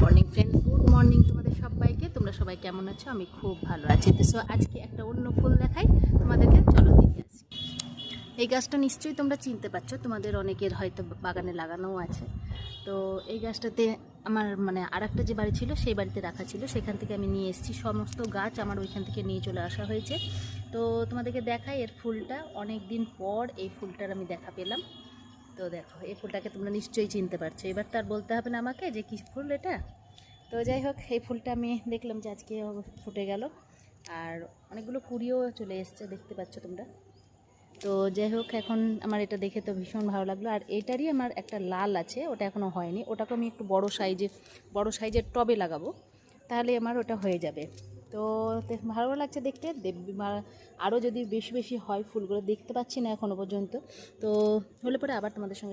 Morning friends, good morning তোমাদের সবাইকে। তোমরা সবাই কেমন আছো? আমি খুব ভালো আছি। তো সো আজকে একটা অন্য ফুল দেখাই তোমাদেরকে, চলো দেখে আসি। এই গাছটা নিশ্চয়ই তোমরা চিনতে পারছো, তোমাদের অনেকের হয়তো বাগানে লাগানোও আছে। তো এই গাছটাতে আমার আর একটা যে বাড়ি ছিল সেই বাড়িতে রাখা ছিল, সেখান থেকে আমি নিয়ে এসেছি। সমস্ত গাছ আমার ওইখান থেকে নিয়ে চলে আসা হয়েছে। তো তোমাদেরকে দেখাই এর ফুলটা, অনেক দিন পর এই ফুলটার আমি দেখা পেলাম। তো দেখো, এই ফুলটাকে তোমরা নিশ্চয়ই চিনতে পারছো। এবার তার বলতে হবে না আমাকে যে কী ফুল এটা। তো যাই হোক, এই ফুলটা আমি দেখলাম যে আজকে ফুটে গেল, আর অনেকগুলো কুড়িও চলে এসছে, দেখতে পাচ্ছ তোমরা। তো যাই হোক, এখন আমার এটা দেখে তো ভীষণ ভালো লাগলো। আর এটারই আমার একটা লাল আছে, ওটা এখনও হয়নি। ওটাকে আমি একটু বড় সাইজের টবে লাগাবো, তাহলে আমার ওটা হয়ে যাবে। তো ভালো লাগছে দেখতে। আরও যদি বেশি বেশি হয় ফুলগুলো, দেখতে পাচ্ছি না এখনও পর্যন্ত। তো হলে পরে আবার তোমাদের সঙ্গে